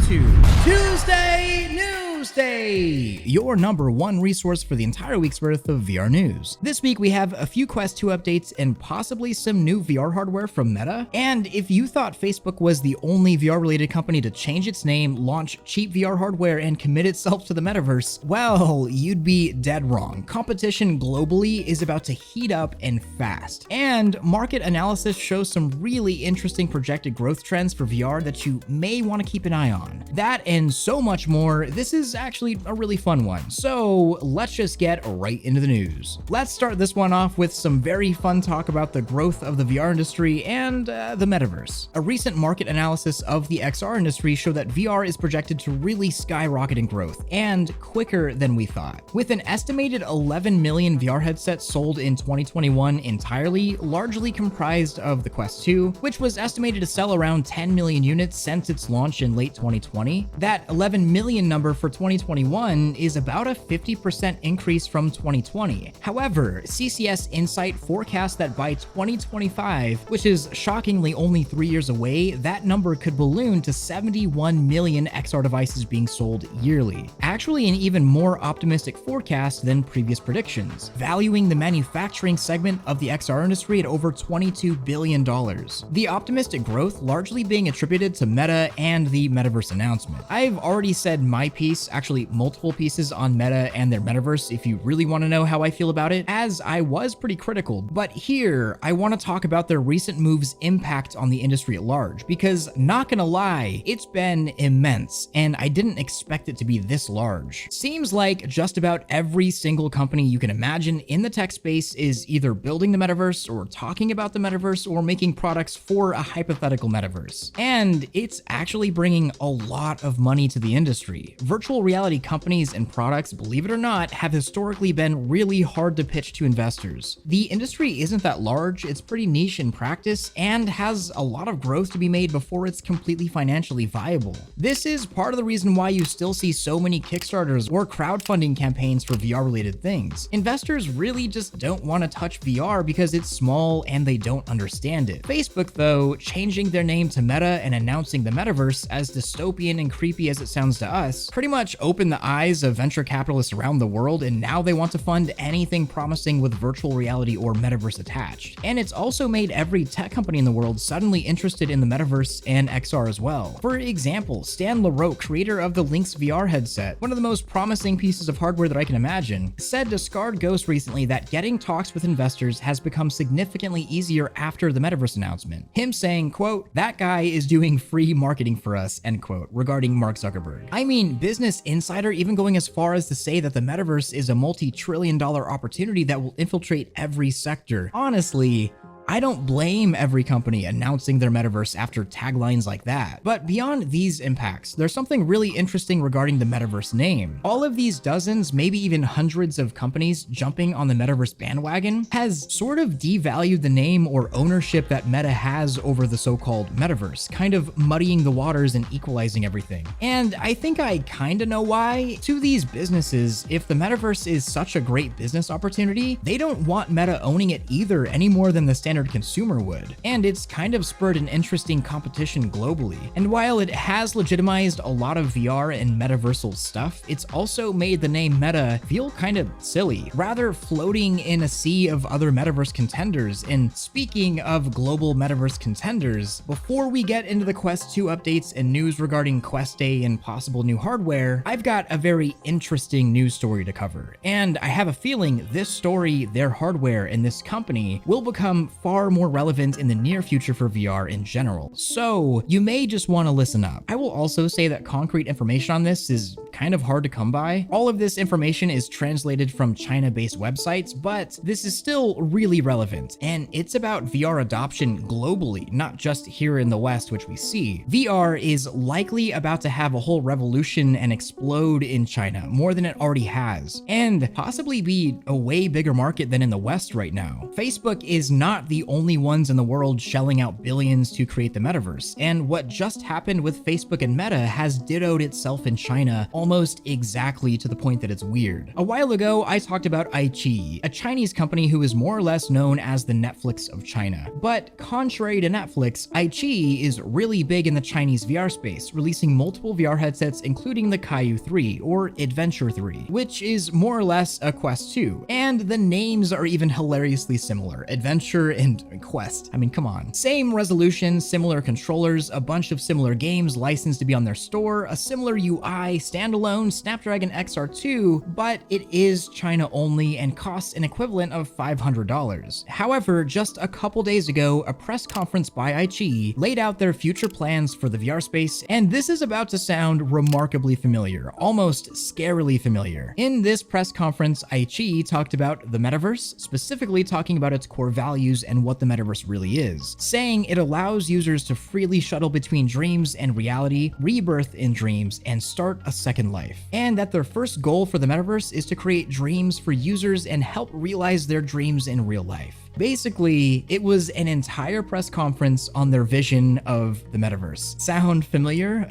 to Tuesday Newsday, your number one resource for the entire week's worth of VR news. This week we have a few Quest 2 updates and possibly some new VR hardware from Meta. And if you thought Facebook was the only VR related company to change its name, launch cheap VR hardware, and commit itself to the metaverse, well, you'd be dead wrong. Competition globally is about to heat up and fast. And market analysis shows some really interesting projected growth trends for VR that you may want to keep an eye on. That and so much more. This is actually a really fun one. So let's just get right into the news. Let's start this one off with some very fun talk about the growth of the VR industry and the metaverse. A recent market analysis of the XR industry showed that VR is projected to really skyrocket in growth, and quicker than we thought. With an estimated 11 million VR headsets sold in 2021 entirely, largely comprised of the Quest 2, which was estimated to sell around 10 million units since its launch in late 2020. That 11 million number for 2021 is about a 50% increase from 2020. However, CCS Insight forecasts that by 2025, which is shockingly only 3 years away, that number could balloon to 71 million XR devices being sold yearly. Actually, an even more optimistic forecast than previous predictions, valuing the manufacturing segment of the XR industry at over $22 billion. The optimistic growth largely being attributed to Meta and the Metaverse announcement. I've already said my piece, actually multiple pieces on Meta and their Metaverse if you really want to know how I feel about it, as I was pretty critical, but here I want to talk about their recent moves' impact on the industry at large, because not gonna lie, it's been immense, and I didn't expect it to be this large. Seems like just about every single company you can imagine in the tech space is either building the Metaverse or talking about the Metaverse or making products for a hypothetical Metaverse. And it's actually bringing a lot of money to the industry. Virtual reality companies and products, believe it or not, have historically been really hard to pitch to investors. The industry isn't that large, it's pretty niche in practice, and has a lot of growth to be made before it's completely financially viable. This is part of the reason why you still see so many Kickstarters or crowdfunding campaigns for VR related things. Investors really just don't want to touch VR because it's small and they don't understand it. Facebook, though, changing their name to Meta and announcing the Metaverse, as dystopian and creepy as it sounds to us, pretty much opened the eyes of venture capitalists around the world, and now they want to fund anything promising with virtual reality or Metaverse attached. And it's also made every tech company in the world suddenly interested in the Metaverse and XR as well. For example, Stan LaRoque, creator of the Lynx VR headset, one of the most promising pieces of hardware that I can imagine, said to Scarred Ghost recently that getting talks with investors has become significantly easier after the Metaverse announcement. Him saying, quote, "That guy is doing free marketing for us," end quote, regarding Mark Zuckerberg. I mean, Business Insider even going as far as to say that the Metaverse is a multi-trillion-dollar opportunity that will infiltrate every sector. Honestly, I don't blame every company announcing their Metaverse after taglines like that. But beyond these impacts, there's something really interesting regarding the Metaverse name. All of these dozens, maybe even hundreds of companies jumping on the Metaverse bandwagon has sort of devalued the name or ownership that Meta has over the so-called Metaverse, kind of muddying the waters and equalizing everything. And I think I kinda know why. To these businesses, if the Metaverse is such a great business opportunity, they don't want Meta owning it either any more than the standard consumer would. And it's kind of spurred an interesting competition globally. And while it has legitimized a lot of VR and metaversal stuff, it's also made the name Meta feel kind of silly, rather floating in a sea of other metaverse contenders. And speaking of global metaverse contenders, before we get into the Quest 2 updates and news regarding Quest A and possible new hardware, I've got a very interesting news story to cover. And I have a feeling this story, their hardware, and this company will become far more relevant in the near future for VR in general. So you may just want to listen up. I will also say that concrete information on this is kind of hard to come by. All of this information is translated from China-based websites, but this is still really relevant. And it's about VR adoption globally, not just here in the West, which we see. VR is likely about to have a whole revolution and explode in China more than it already has, and possibly be a way bigger market than in the West right now. Facebook is not the the only ones in the world shelling out billions to create the metaverse, and what just happened with Facebook and Meta has dittoed itself in China almost exactly to the point that it's weird. A while ago, I talked about iQIYI, a Chinese company who is more or less known as the Netflix of China. But contrary to Netflix, iQIYI is really big in the Chinese VR space, releasing multiple VR headsets including the Kaiju 3 or Adventure 3, which is more or less a Quest 2. And the names are even hilariously similar, Adventure and Quest. I mean, come on. Same resolution, similar controllers, a bunch of similar games licensed to be on their store, a similar UI, standalone Snapdragon XR2, but it is China only and costs an equivalent of $500. However, just a couple days ago, a press conference by iQIYI laid out their future plans for the VR space, and this is about to sound remarkably familiar, almost scarily familiar. In this press conference, iQIYI talked about the metaverse, specifically talking about its core values and what the metaverse really is, saying it allows users to freely shuttle between dreams and reality, rebirth in dreams, and start a second life. And that their first goal for the metaverse is to create dreams for users and help realize their dreams in real life. Basically, it was an entire press conference on their vision of the metaverse. Sound familiar?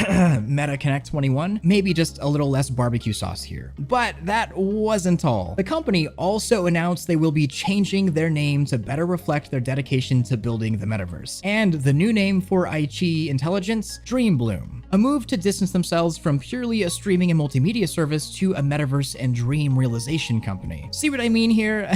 Meta Connect 21? Maybe just a little less barbecue sauce here. But that wasn't all. The company also announced they will be changing their name to better reflect their dedication to building the metaverse. And the new name for iQIYI Intelligence? Dream Bloom. A move to distance themselves from purely a streaming and multimedia service to a metaverse and dream realization company. See what I mean here?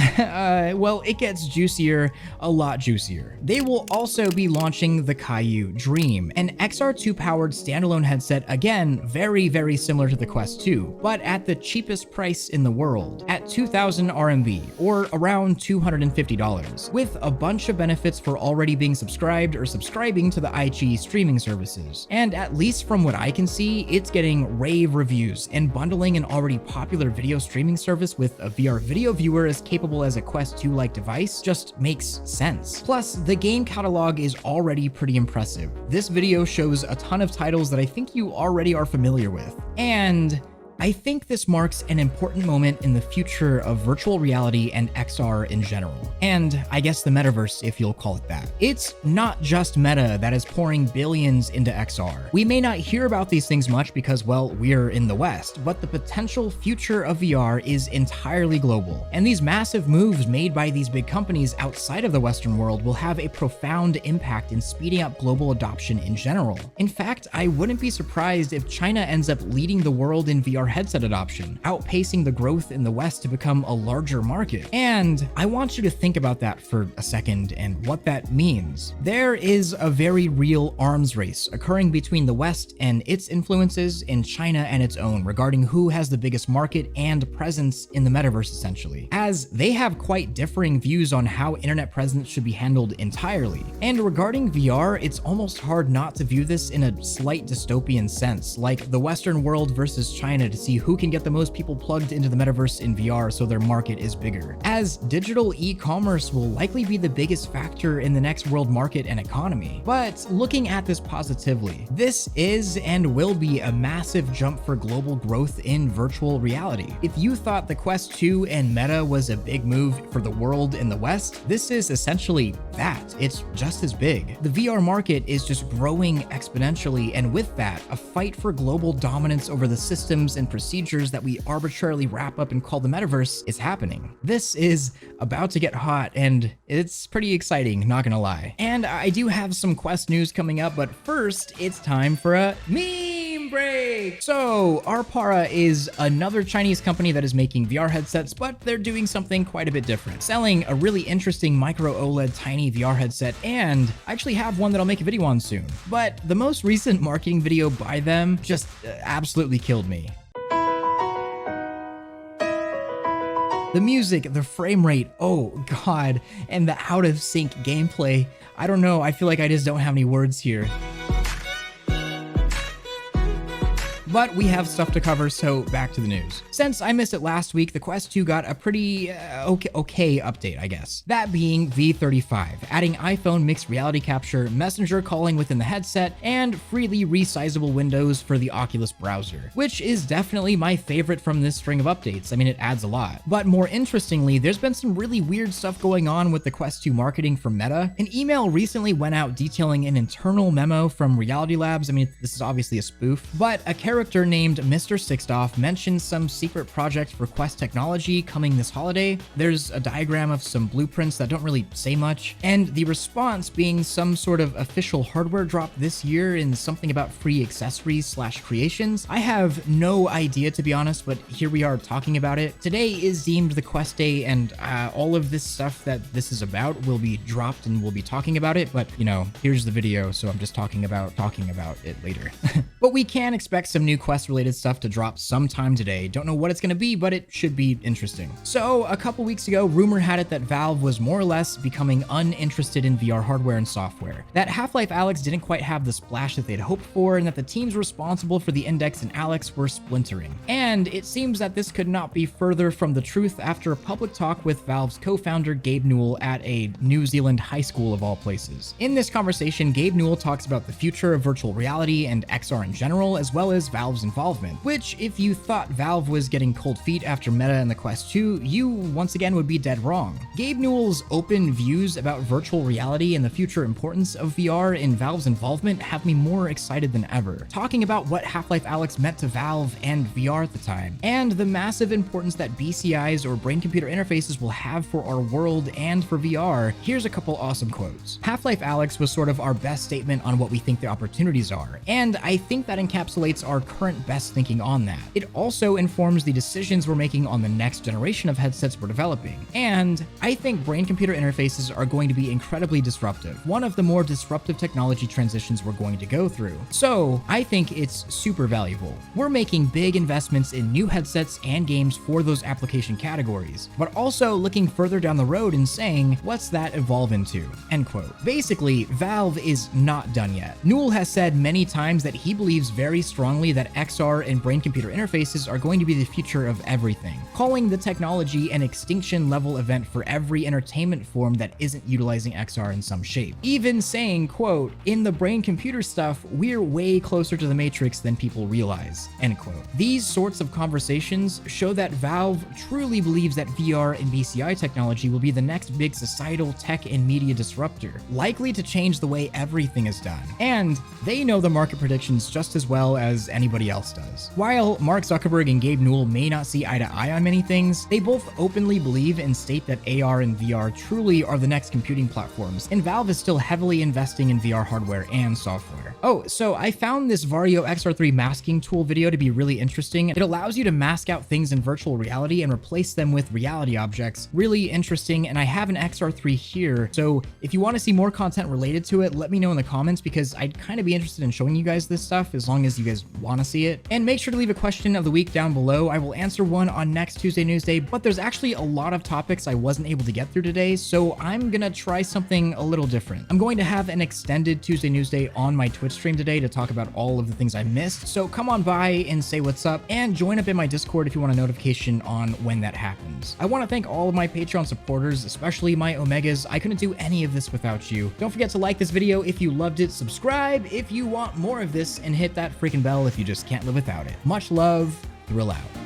Well, it gets juicier, a lot juicier. They will also be launching the Kaiju Dream, an XR2 powered standalone headset, again, very similar to the Quest 2, but at the cheapest price in the world, at 2,000 RMB, or around $250, with a bunch of benefits for already being subscribed or subscribing to the iQIYI streaming services. And at least from what I can see, it's getting rave reviews, and bundling an already popular video streaming service with a VR video viewer as capable as a Quest 2-like device just makes sense. Plus, the game catalog is already pretty impressive. This video shows a ton of titles that I think you already are familiar with. And I think this marks an important moment in the future of virtual reality and XR in general. And I guess the metaverse, if you'll call it that. It's not just Meta that is pouring billions into XR. We may not hear about these things much because, well, we're in the West, but the potential future of VR is entirely global. And these massive moves made by these big companies outside of the Western world will have a profound impact in speeding up global adoption in general. In fact, I wouldn't be surprised if China ends up leading the world in VR headset adoption, outpacing the growth in the West to become a larger market. And I want you to think about that for a second and what that means. There is a very real arms race occurring between the West and its influences in China and its own regarding who has the biggest market and presence in the metaverse essentially, as they have quite differing views on how internet presence should be handled entirely. And regarding VR, it's almost hard not to view this in a slight dystopian sense, like the Western world versus China to see who can get the most people plugged into the metaverse in VR so their market is bigger, as digital e-commerce will likely be the biggest factor in the next world market and economy. But looking at this positively, this is and will be a massive jump for global growth in virtual reality. If you thought the Quest 2 and Meta was a big move for the world in the West, this is essentially that. It's just as big. The VR market is just growing exponentially, and with that, a fight for global dominance over the systems and procedures that we arbitrarily wrap up and call the metaverse is happening. This is about to get hot, and it's pretty exciting, not gonna lie. And I do have some Quest news coming up, but first, it's time for a meme break. So, Arpara is another Chinese company that is making VR headsets, but they're doing something quite a bit different, selling a really interesting micro OLED tiny VR headset, and I actually have one that I'll make a video on soon. But the most recent marketing video by them just absolutely killed me. The music, the frame rate, oh god, and the out of sync gameplay. I don't know, I feel like I just don't have any words here. But we have stuff to cover, so back to the news. Since I missed it last week, the Quest 2 got a pretty okay update, I guess. That being V35, adding iPhone mixed reality capture, messenger calling within the headset, and freely resizable windows for the Oculus browser, which is definitely my favorite from this string of updates. I mean, it adds a lot. But more interestingly, there's been some really weird stuff going on with the Quest 2 marketing from Meta. An email recently went out detailing an internal memo from Reality Labs. I mean, this is obviously a spoof, but a character named Mr. Sixtoff mentioned some secret project for Quest technology coming this holiday. There's a diagram of some blueprints that don't really say much, and the response being some sort of official hardware drop this year and something about free accessories / creations. I have no idea, to be honest, but here we are talking about it. Today is deemed the Quest Day, and all of this stuff that this is about will be dropped and we'll be talking about it, but you know, here's the video, so I'm just talking about it later. But we can expect some new Quest related stuff to drop sometime today. Don't know what it's going to be, but it should be interesting. So a couple weeks ago, rumor had it that Valve was more or less becoming uninterested in VR hardware and software, that Half-Life Alyx didn't quite have the splash that they'd hoped for, and that the teams responsible for the Index and Alyx were splintering. And it seems that this could not be further from the truth after a public talk with Valve's co-founder Gabe Newell at a New Zealand high school of all places. In this conversation, Gabe Newell talks about the future of virtual reality and XR in general, as well as Valve's involvement, which if you thought Valve was getting cold feet after Meta and the Quest 2, you once again would be dead wrong. Gabe Newell's open views about virtual reality and the future importance of VR in Valve's involvement have me more excited than ever. Talking about what Half-Life Alyx meant to Valve and VR at the time, and the massive importance that BCIs or brain-computer interfaces will have for our world and for VR, here's a couple awesome quotes. Half-Life Alyx was sort of our best statement on what we think the opportunities are, and I think that encapsulates our current best thinking on that. It also informs the decisions we're making on the next generation of headsets we're developing, and I think brain-computer interfaces are going to be incredibly disruptive, one of the more disruptive technology transitions we're going to go through. So I think it's super valuable. We're making big investments in new headsets and games for those application categories, but also looking further down the road and saying, what's that evolve into? End quote. Basically, Valve is not done yet. Newell has said many times that he believes very strongly that XR and brain-computer interfaces are going to be the future of everything, calling the technology an extinction level event for every entertainment form that isn't utilizing XR in some shape. Even saying, quote, in the brain-computer stuff, we're way closer to the Matrix than people realize, end quote. These sorts of conversations show that Valve truly believes that VR and BCI technology will be the next big societal tech and media disruptor, likely to change the way everything is done. And they know the market predictions just as well as anybody else does. While Mark Zuckerberg and Gabe Newell may not see eye to eye on many things, they both openly believe and state that AR and VR truly are the next computing platforms, and Valve is still heavily investing in VR hardware and software. Oh, so I found this Vario XR3 masking tool video to be really interesting. It allows you to mask out things in virtual reality and replace them with reality objects. Really interesting, and I have an XR3 here, so if you want to see more content related to it, let me know in the comments, because I'd kind of be interested in showing you guys this stuff as long as you guys want to see it. And make sure to leave a question of the week down below. I will answer one on next Tuesday Newsday, but there's actually a lot of topics I wasn't able to get through today, so I'm gonna try something a little different. I'm going to have an extended Tuesday Newsday on my Twitch stream today to talk about all of the things I missed, so come on by and say what's up, and join up in my Discord if you want a notification on when that happens. I want to thank all of my Patreon supporters, especially my Omegas. I couldn't do any of this without you. Don't forget to like this video if you loved it, subscribe if you want more of this, and hit that freaking bell if you just can't live without it. Much love, Thrill out.